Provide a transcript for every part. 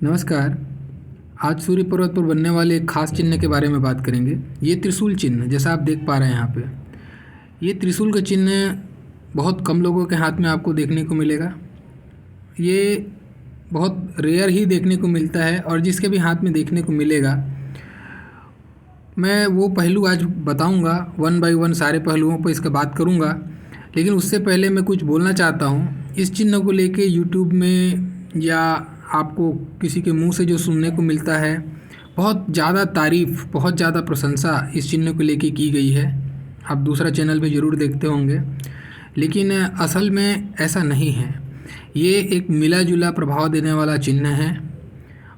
नमस्कार। आज सूर्य पर्वत पर बनने वाले एक खास चिन्ह के बारे में बात करेंगे। ये त्रिशूल चिन्ह, जैसा आप देख पा रहे हैं यहाँ पे, ये त्रिशूल का चिन्ह बहुत कम लोगों के हाथ में आपको देखने को मिलेगा। ये बहुत रेयर ही देखने को मिलता है और जिसके भी हाथ में देखने को मिलेगा, मैं वो पहलू आज बताऊंगा। वन बाय वन सारे पहलुओं पर इसका बात करूंगा, लेकिन उससे पहले मैं कुछ बोलना चाहता हूँ। इस चिन्ह को लेके यूट्यूब में या आपको किसी के मुंह से जो सुनने को मिलता है, बहुत ज़्यादा तारीफ़, बहुत ज़्यादा प्रशंसा इस चिन्ह को लेके की गई है। आप दूसरा चैनल भी ज़रूर देखते होंगे, लेकिन असल में ऐसा नहीं है। ये एक मिला जुला प्रभाव देने वाला चिन्ह है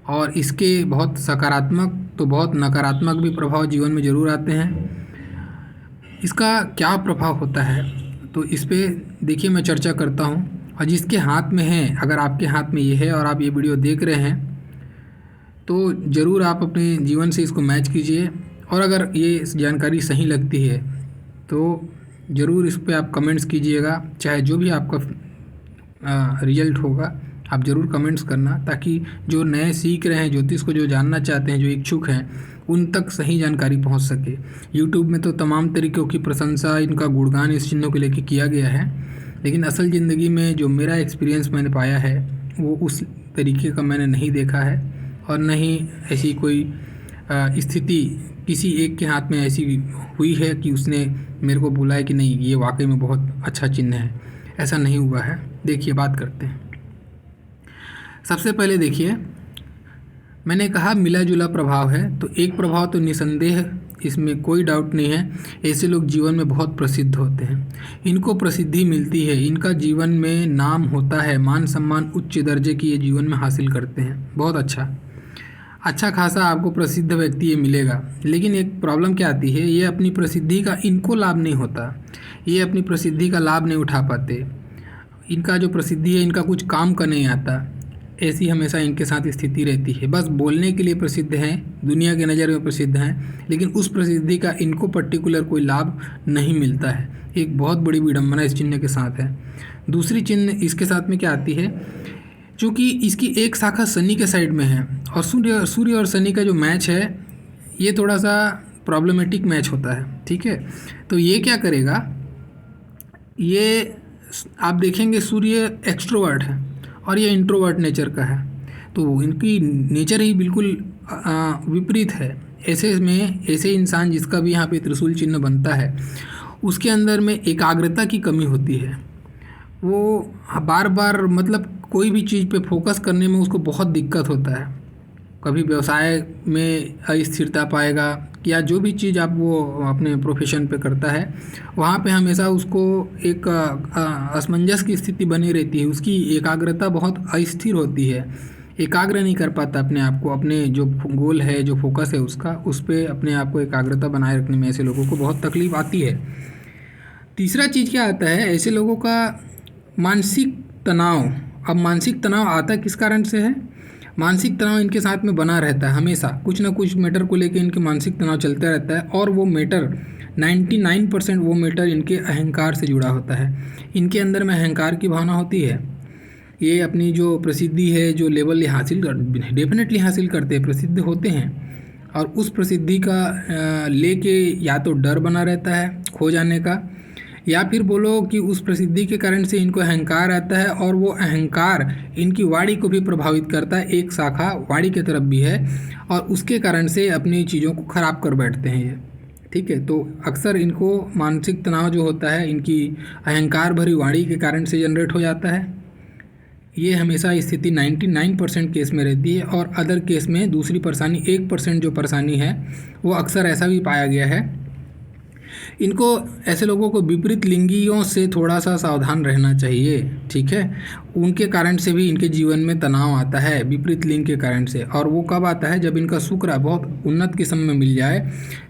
और इसके बहुत सकारात्मक तो बहुत नकारात्मक भी प्रभाव जीवन में ज़रूर आते हैं। इसका क्या प्रभाव होता है, तो इस पे देखिए मैं चर्चा करता हूँ। और जिसके हाथ में है, अगर आपके हाथ में ये है और आप ये वीडियो देख रहे हैं, तो ज़रूर आप अपने जीवन से इसको मैच कीजिए। और अगर ये जानकारी सही लगती है तो ज़रूर इस पे आप कमेंट्स कीजिएगा। चाहे जो भी आपका रिजल्ट होगा, आप ज़रूर कमेंट्स करना, ताकि जो नए सीख रहे हैं ज्योतिष को, जो जानना चाहते हैं, जो इच्छुक हैं, उन तक सही जानकारी पहुंच सके। यूट्यूब में तो तमाम तरीक़ों की प्रशंसा, इनका गुणगान इस चिन्हों को लेकर किया गया है, लेकिन असल ज़िंदगी में जो मेरा एक्सपीरियंस मैंने पाया है, वो उस तरीके का मैंने नहीं देखा है। और न ही ऐसी कोई स्थिति किसी एक के हाथ में ऐसी हुई है कि उसने मेरे को बोला है कि नहीं, ये वाकई में बहुत अच्छा चिन्ह है। ऐसा नहीं हुआ है। देखिए, बात करते हैं। सबसे पहले देखिए, मैंने कहा मिला जुला प्रभाव है, तो एक प्रभाव तो निसंदेह, इसमें कोई डाउट नहीं है, ऐसे लोग जीवन में बहुत प्रसिद्ध होते हैं। इनको प्रसिद्धि मिलती है, इनका जीवन में नाम होता है, मान सम्मान उच्च दर्जे की ये जीवन में हासिल करते हैं। बहुत अच्छा खासा आपको प्रसिद्ध व्यक्ति ये मिलेगा। लेकिन एक प्रॉब्लम क्या आती है, ये अपनी प्रसिद्धि का इनको लाभ नहीं होता, ये अपनी प्रसिद्धि का लाभ नहीं उठा पाते। इनका जो प्रसिद्धि है, इनका कुछ काम का नहीं आता। ऐसी हमेशा इनके साथ स्थिति रहती है। बस बोलने के लिए प्रसिद्ध हैं, दुनिया के नज़र में प्रसिद्ध हैं, लेकिन उस प्रसिद्धि का इनको पर्टिकुलर कोई लाभ नहीं मिलता है। एक बहुत बड़ी विडंबना इस चिन्ह के साथ है। दूसरी चिन्ह इसके साथ में क्या आती है, चूँकि इसकी एक शाखा शनि के साइड में है और सूर्य और शनि का जो मैच है, ये थोड़ा सा प्रॉब्लमेटिक मैच होता है। ठीक है, तो ये क्या करेगा, ये आप देखेंगे सूर्य एक्सट्रोवर्ट है और ये इंट्रोवर्ट नेचर का है, तो इनकी नेचर ही बिल्कुल विपरीत है। ऐसे इंसान जिसका भी यहाँ पे त्रिशूल चिन्ह बनता है, उसके अंदर में एकाग्रता की कमी होती है। वो बार बार, मतलब कोई भी चीज़ पे फोकस करने में उसको बहुत दिक्कत होता है। कभी व्यवसाय में अस्थिरता पाएगा, या जो भी चीज़ आप वो अपने प्रोफेशन पे करता है, वहाँ पे हमेशा उसको एक असमंजस की स्थिति बनी रहती है। उसकी एकाग्रता बहुत अस्थिर होती है, एकाग्र नहीं कर पाता अपने आप को, अपने जो गोल है, जो फोकस है उसका, उस पर अपने आप को एकाग्रता बनाए रखने में ऐसे लोगों को बहुत तकलीफ आती है। तीसरा चीज़ क्या आता है, ऐसे लोगों का मानसिक तनाव। अब मानसिक तनाव आता किस कारण से है, मानसिक तनाव इनके साथ में बना रहता है हमेशा। कुछ ना कुछ मैटर को लेकर इनके मानसिक तनाव चलता रहता है, और वो मैटर 99% वो मैटर इनके अहंकार से जुड़ा होता है। इनके अंदर में अहंकार की भावना होती है। ये अपनी जो प्रसिद्धि है, जो लेवल ये डेफिनेटली हासिल करते हैं, प्रसिद्ध होते हैं, और उस प्रसिद्धि का लेके या तो डर बना रहता है खो जाने का, या फिर बोलो कि उस प्रसिद्धि के कारण से इनको अहंकार आता है, और वो अहंकार इनकी वाणी को भी प्रभावित करता है। एक शाखा वाणी की तरफ भी है, और उसके कारण से अपनी चीज़ों को ख़राब कर बैठते हैं ये। ठीक है, तो अक्सर इनको मानसिक तनाव जो होता है, इनकी अहंकार भरी वाणी के कारण से जनरेट हो जाता है। ये हमेशा स्थिति 99% केस में रहती है, और अदर केस में दूसरी परेशानी 1% जो परेशानी है, वो अक्सर ऐसा भी पाया गया है। इनको, ऐसे लोगों को विपरीत लिंगियों से थोड़ा सा सावधान रहना चाहिए। ठीक है, उनके कारण से भी इनके जीवन में तनाव आता है, विपरीत लिंग के कारण से। और वो कब आता है, जब इनका शुक्र बहुत उन्नत किस्म में मिल जाए,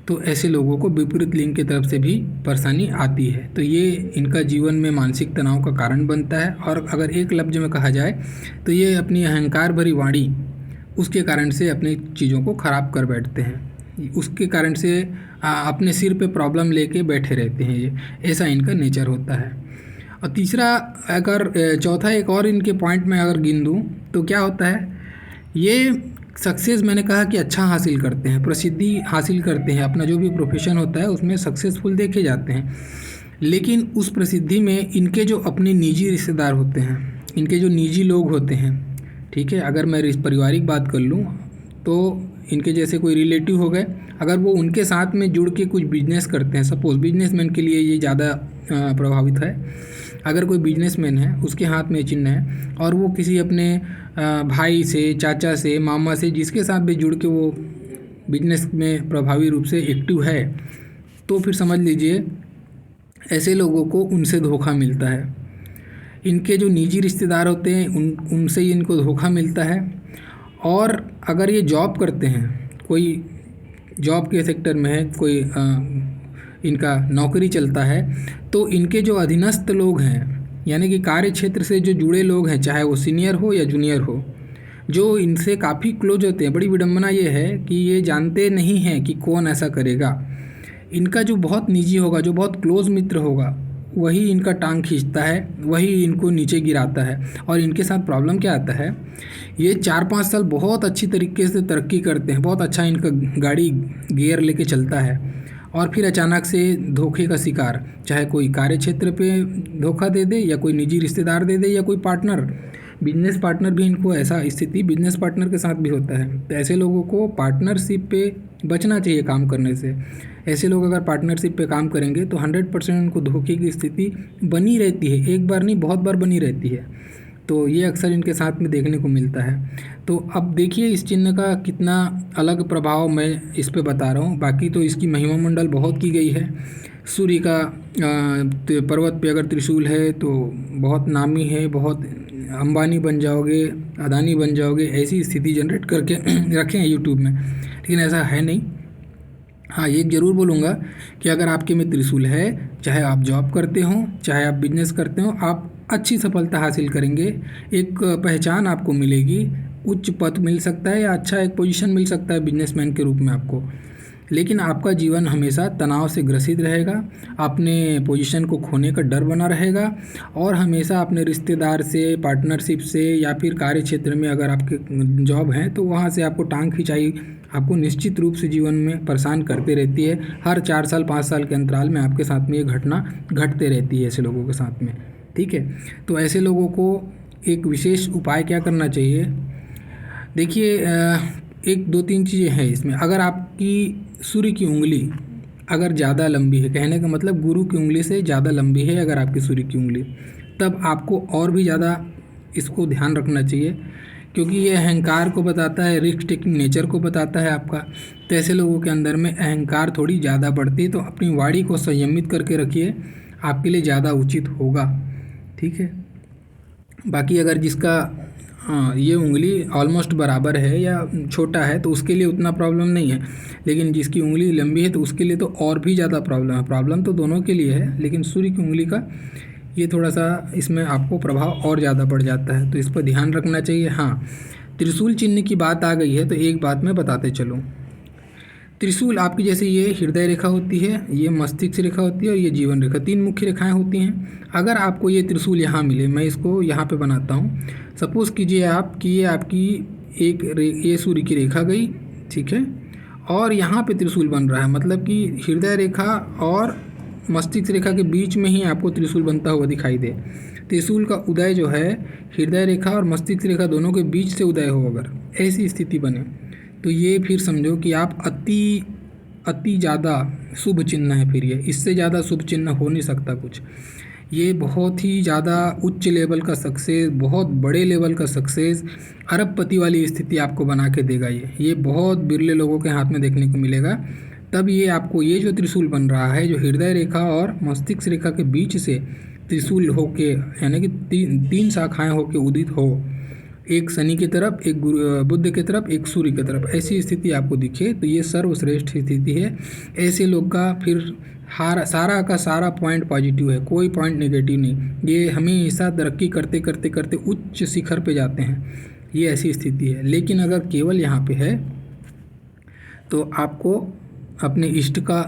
तो ऐसे लोगों को विपरीत लिंग की तरफ से भी परेशानी आती है। तो ये इनका जीवन में मानसिक तनाव का कारण बनता है। और अगर एक लफ्ज़ में कहा जाए, तो ये अपनी अहंकार भरी वाणी, उसके कारण से अपनी चीज़ों को ख़राब कर बैठते हैं। उसके कारण से अपने सिर पे प्रॉब्लम लेके बैठे रहते हैं। ये ऐसा इनका नेचर होता है। और तीसरा, अगर चौथा एक और इनके पॉइंट में अगर गिन दूँ तो क्या होता है ये सक्सेस मैंने कहा कि अच्छा हासिल करते हैं, प्रसिद्धि हासिल करते हैं, अपना जो भी प्रोफेशन होता है उसमें सक्सेसफुल देखे जाते हैं। लेकिन उस प्रसिद्धि में इनके जो अपने निजी रिश्तेदार होते हैं, इनके जो निजी लोग होते हैं, ठीक है, अगर मैं पारिवारिक बात कर लूँ तो इनके जैसे कोई रिलेटिव हो गए, अगर वो उनके साथ में जुड़ के कुछ बिजनेस करते हैं, सपोज़ बिजनेसमैन के लिए ये ज़्यादा प्रभावित है। अगर कोई बिजनेसमैन है, उसके हाथ में चिन्ह है और वो किसी अपने भाई से, चाचा से, मामा से, जिसके साथ भी जुड़ के वो बिजनेस में प्रभावी रूप से एक्टिव है, तो फिर समझ लीजिए ऐसे लोगों को उनसे धोखा मिलता है। इनके जो निजी रिश्तेदार होते हैं उनसे ही इनको धोखा मिलता है। और अगर ये जॉब करते हैं, कोई जॉब के सेक्टर में है, कोई इनका नौकरी चलता है, तो इनके जो अधीनस्थ लोग हैं, यानी कि कार्य क्षेत्र से जो जुड़े लोग हैं, चाहे वो सीनियर हो या जूनियर हो, जो इनसे काफ़ी क्लोज होते हैं। बड़ी विडंबना ये है कि ये जानते नहीं हैं कि कौन ऐसा करेगा। इनका जो बहुत निजी होगा, जो बहुत क्लोज मित्र होगा, वही इनका टांग खींचता है, वही इनको नीचे गिराता है। और इनके साथ प्रॉब्लम क्या आता है, ये 4-5 साल बहुत अच्छी तरीके से तरक्की करते हैं, बहुत अच्छा इनका गाड़ी गियर लेके चलता है, और फिर अचानक से धोखे का शिकार, चाहे कोई कार्य क्षेत्र पे धोखा दे दे, या कोई निजी रिश्तेदार दे दे, या कोई पार्टनर, बिजनेस पार्टनर भी इनको ऐसा स्थिति बिजनेस पार्टनर के साथ भी होता है। तो ऐसे लोगों को पार्टनरशिप पे बचना चाहिए काम करने से। ऐसे लोग अगर पार्टनरशिप पे काम करेंगे तो 100% उनको धोखे की स्थिति बनी रहती है, एक बार नहीं बहुत बार बनी रहती है। तो ये अक्सर इनके साथ में देखने को मिलता है। तो अब देखिए इस चिन्ह का कितना अलग प्रभाव मैं इस पे बता रहा हूँ। बाकी तो इसकी महिमा मंडल बहुत की गई है। सूर्य का पर्वत पे अगर त्रिशूल है तो बहुत नामी है, बहुत अंबानी बन जाओगे, अदानी बन जाओगे, ऐसी स्थिति जनरेट करके रखे हैं यूट्यूब में, लेकिन ऐसा है नहीं। हाँ, ये ज़रूर बोलूँगा कि अगर आपके में त्रिशूल है, चाहे आप जॉब करते हो, चाहे आप बिजनेस करते हो, आप अच्छी सफलता हासिल करेंगे, एक पहचान आपको मिलेगी, उच्च पद मिल सकता है या अच्छा एक पोजीशन मिल सकता है बिजनेसमैन के रूप में आपको। लेकिन आपका जीवन हमेशा तनाव से ग्रसित रहेगा, अपने पोजीशन को खोने का डर बना रहेगा, और हमेशा अपने रिश्तेदार से, पार्टनरशिप से, या फिर कार्य क्षेत्र में अगर आपके जॉब है तो वहाँ से आपको टांग खिंचाई आपको निश्चित रूप से जीवन में परेशान करते रहती है। हर 4 साल 5 साल के अंतराल में आपके साथ में ये घटना घटते रहती है ऐसे लोगों के साथ में, ठीक है। तो ऐसे लोगों को एक विशेष उपाय क्या करना चाहिए, देखिए 1-2-3 चीज़ें हैं इसमें। अगर आपकी सूर्य की उंगली अगर ज़्यादा लंबी है, कहने का मतलब गुरु की उंगली से ज़्यादा लंबी है अगर आपकी सूर्य की उंगली, तब आपको और भी ज़्यादा इसको ध्यान रखना चाहिए, क्योंकि ये अहंकार को बताता है, रिस्क टेकिंग नेचर को बताता है आपका। तो ऐसे लोगों के अंदर में अहंकार थोड़ी ज़्यादा बढ़ती है, तो अपनी वाणी को संयमित करके रखिए, आपके लिए ज़्यादा उचित होगा, ठीक है। बाकी अगर जिसका ये उंगली ऑलमोस्ट बराबर है या छोटा है तो उसके लिए उतना प्रॉब्लम नहीं है, लेकिन जिसकी उंगली लंबी है तो उसके लिए तो और भी ज़्यादा प्रॉब्लम है। प्रॉब्लम तो दोनों के लिए है, लेकिन सूर्य की उंगली का ये थोड़ा सा इसमें आपको प्रभाव और ज़्यादा बढ़ जाता है, तो इस पर ध्यान रखना चाहिए। हाँ, त्रिशूल चिन्ह की बात आ गई है तो एक बात मैं बताते चलूँ। त्रिशूल आपकी जैसे ये हृदय रेखा होती है, ये मस्तिष्क रेखा होती है और ये जीवन रेखा, 3 मुख्य रेखाएं होती हैं। अगर आपको ये त्रिशूल यहाँ मिले, मैं इसको यहाँ पे बनाता हूँ, सपोज़ कीजिए आप कि ये आपकी ये सूर्य की रेखा गई, ठीक है, और यहाँ पे त्रिशूल बन रहा है, मतलब कि हृदय रेखा और मस्तिष्क रेखा के बीच में ही आपको त्रिशूल बनता हुआ दिखाई दे। त्रिशूल का उदय जो है हृदय रेखा और मस्तिष्क रेखा दोनों के बीच से उदय हो, अगर ऐसी स्थिति बने तो ये फिर समझो कि आप अति ज़्यादा शुभ चिन्ह है। फिर ये इससे ज़्यादा शुभ चिन्ह हो नहीं सकता कुछ। ये बहुत ही ज़्यादा उच्च लेवल का सक्सेस, बहुत बड़े लेवल का सक्सेस, अरबपति वाली स्थिति आपको बना के देगा। ये बहुत बिरले लोगों के हाथ में देखने को मिलेगा। तब ये आपको ये जो त्रिशूल बन रहा है, जो हृदय रेखा और मस्तिष्क रेखा के बीच से त्रिशूल होके, यानी कि 3 शाखाएँ होके उदित हो, एक शनि की तरफ, एक बुध की तरफ, एक सूर्य की तरफ, ऐसी स्थिति आपको दिखे तो ये सर्वश्रेष्ठ स्थिति है। ऐसे लोग का फिर सारा का सारा पॉइंट पॉजिटिव है, कोई पॉइंट नेगेटिव नहीं। ये हमेशा तरक्की करते करते करते उच्च शिखर पे जाते हैं, ये ऐसी स्थिति है। लेकिन अगर केवल यहाँ पे है तो आपको अपने इष्ट का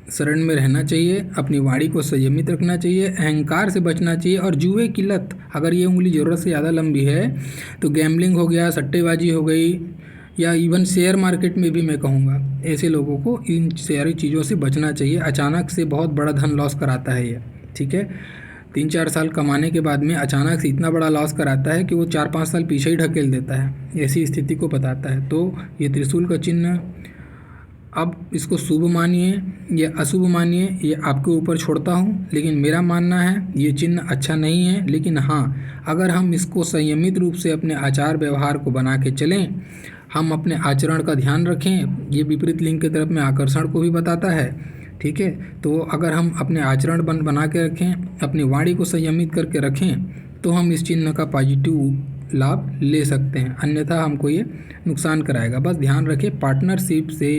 शरण में रहना चाहिए, अपनी वाणी को संयमित रखना चाहिए, अहंकार से बचना चाहिए। और जुए की लत, अगर ये उंगली ज़रूरत से ज़्यादा लंबी है तो गैम्बलिंग हो गया, सट्टेबाजी हो गई, या इवन शेयर मार्केट में भी मैं कहूँगा, ऐसे लोगों को इन सारी चीज़ों से बचना चाहिए। अचानक से बहुत बड़ा धन लॉस कराता है ये, ठीक है। 3-4 साल कमाने के बाद में अचानक से इतना बड़ा लॉस कराता है कि वो 4-5 साल पीछे ही ढकेल देता है, ऐसी स्थिति को बताता है। तो ये त्रिशूल का चिन्ह, अब इसको शुभ मानिए या अशुभ मानिए, ये आपके ऊपर छोड़ता हूँ, लेकिन मेरा मानना है ये चिन्ह अच्छा नहीं है। लेकिन हाँ, अगर हम इसको संयमित रूप से अपने आचार व्यवहार को बना के चलें, हम अपने आचरण का ध्यान रखें, ये विपरीत लिंग की तरफ में आकर्षण को भी बताता है, ठीक है। तो अगर हम अपने आचरण बना के रखें, अपनी वाणी को संयमित करके रखें, तो हम इस चिन्ह का पॉजिटिव लाभ ले सकते हैं, अन्यथा हमको ये नुकसान कराएगा। बस ध्यान रखें, पार्टनरशिप से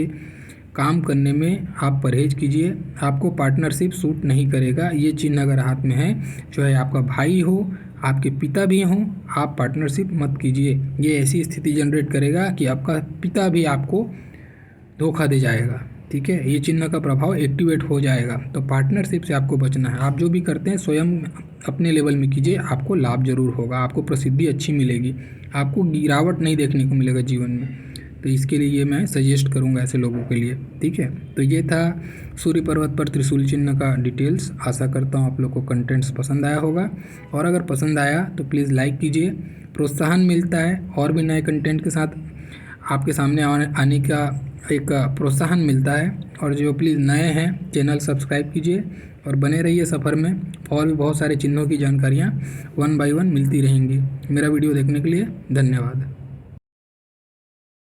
काम करने में आप परहेज कीजिए, आपको पार्टनरशिप सूट नहीं करेगा। ये चिन्ह अगर हाथ में है, चाहे आपका भाई हो, आपके पिता भी हों, आप पार्टनरशिप मत कीजिए। ये ऐसी स्थिति जनरेट करेगा कि आपका पिता भी आपको धोखा दे जाएगा, ठीक है। ये चिन्ह का प्रभाव एक्टिवेट हो जाएगा। तो पार्टनरशिप से आपको बचना है। आप जो भी करते हैं स्वयं अपने लेवल में कीजिए, आपको लाभ जरूर होगा, आपको प्रसिद्धि अच्छी मिलेगी, आपको गिरावट नहीं देखने को मिलेगा जीवन में। तो इसके लिए ये मैं सजेस्ट करूँगा ऐसे लोगों के लिए, ठीक है। तो ये था सूर्य पर्वत पर त्रिशूल चिन्ह का डिटेल्स। आशा करता हूँ आप लोग को कंटेंट्स पसंद आया होगा, और अगर पसंद आया तो प्लीज़ लाइक कीजिए, प्रोत्साहन मिलता है और भी नए कंटेंट के साथ आपके सामने आने का एक प्रोत्साहन मिलता है। और जो प्लीज़ नए हैं, चैनल सब्सक्राइब कीजिए और बने रहिए सफ़र में। और भी बहुत सारे चिन्हों की जानकारियाँ 1 बाय 1 मिलती रहेंगी। मेरा वीडियो देखने के लिए धन्यवाद।